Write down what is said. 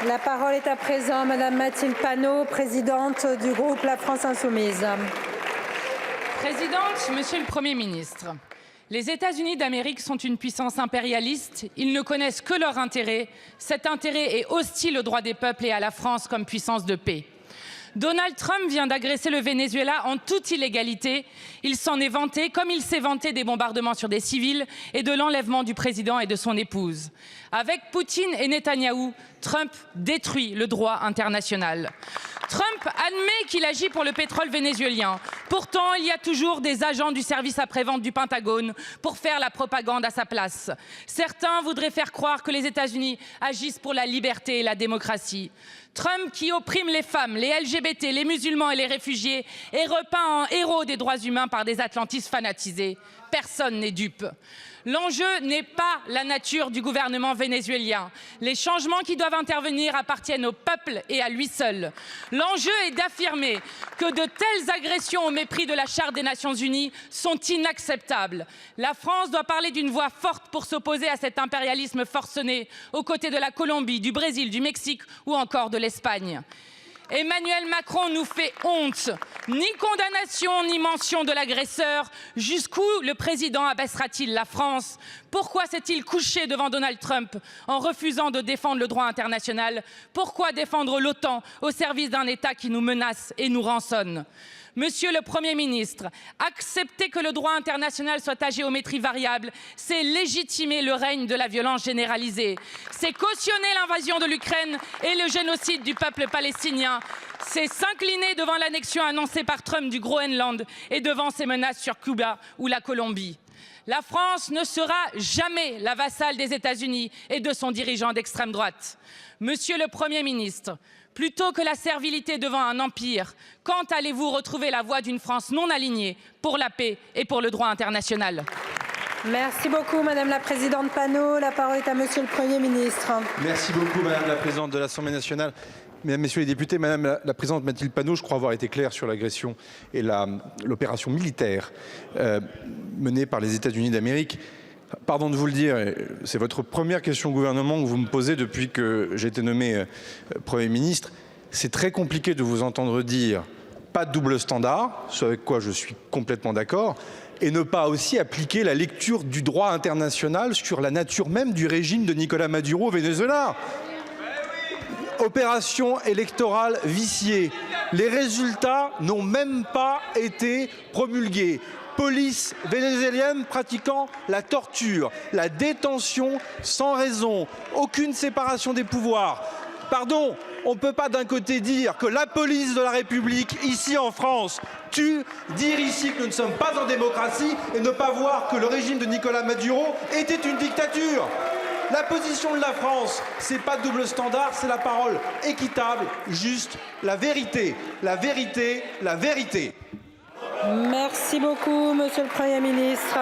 La parole est à présent Madame Mathilde Panot, présidente du groupe La France Insoumise. Présidente, Monsieur le Premier ministre, les États-Unis d'Amérique sont une puissance impérialiste. Ils ne connaissent que leur intérêt. Cet intérêt est hostile aux droits des peuples et à la France comme puissance de paix. Donald Trump vient d'agresser le Venezuela en toute illégalité. Il s'en est vanté, comme il s'est vanté des bombardements sur des civils et de l'enlèvement du président et de son épouse. Avec Poutine et Netanyahou, Trump détruit le droit international. Trump admet qu'il agit pour le pétrole vénézuélien. Pourtant, il y a toujours des agents du service après-vente du Pentagone pour faire la propagande à sa place. Certains voudraient faire croire que les États-Unis agissent pour la liberté et la démocratie. Trump, qui opprime les femmes, les LGBT, les musulmans et les réfugiés, est repeint en héros des droits humains par des atlantistes fanatisés. Personne n'est dupe. L'enjeu n'est pas la nature du gouvernement vénézuélien. Les changements qui doivent intervenir appartiennent au peuple et à lui seul. L'enjeu est d'affirmer que de telles agressions au mépris de la Charte des Nations Unies sont inacceptables. La France doit parler d'une voix forte pour s'opposer à cet impérialisme forcené aux côtés de la Colombie, du Brésil, du Mexique ou encore de l'Espagne. Emmanuel Macron nous fait honte. Ni condamnation, ni mention de l'agresseur. Jusqu'où le président abaissera-t-il la France? Pourquoi s'est-il couché devant Donald Trump en refusant de défendre le droit international? Pourquoi défendre l'OTAN au service d'un État qui nous menace et nous rançonne? Monsieur le Premier ministre, accepter que le droit international soit à géométrie variable, c'est légitimer le règne de la violence généralisée. C'est cautionner l'invasion de l'Ukraine et le génocide du peuple palestinien. C'est s'incliner devant l'annexion annoncée par Trump du Groenland et devant ses menaces sur Cuba ou la Colombie. La France ne sera jamais la vassale des États-Unis et de son dirigeant d'extrême droite. Monsieur le Premier ministre, plutôt que la servilité devant un empire, quand allez-vous retrouver la voie d'une France non alignée pour la paix et pour le droit international? Merci beaucoup Madame la Présidente Panot. La parole est à Monsieur le Premier ministre. Merci beaucoup Madame la Présidente de l'Assemblée nationale. Mesdames, Messieurs les députés, Madame la Présidente Mathilde Panot, je crois avoir été clair sur l'agression et l'opération militaire menée par les États-Unis d'Amérique. Pardon de vous le dire, c'est votre première question au gouvernement que vous me posez depuis que j'ai été nommé Premier ministre. C'est très compliqué de vous entendre dire pas de double standard, ce avec quoi je suis complètement d'accord, et ne pas aussi appliquer la lecture du droit international sur la nature même du régime de Nicolás Maduro au Venezuela. Opération électorale viciée. Les résultats n'ont même pas été promulgués. Police vénézuélienne pratiquant la torture, la détention sans raison, aucune séparation des pouvoirs. Pardon, on ne peut pas d'un côté dire que la police de la République, ici en France, tue, dire ici que nous ne sommes pas en démocratie et ne pas voir que le régime de Nicolás Maduro était une dictature. La position de la France, c'est pas de double standard, c'est la parole équitable, juste, la vérité, la vérité, la vérité. Merci beaucoup Monsieur le Premier ministre.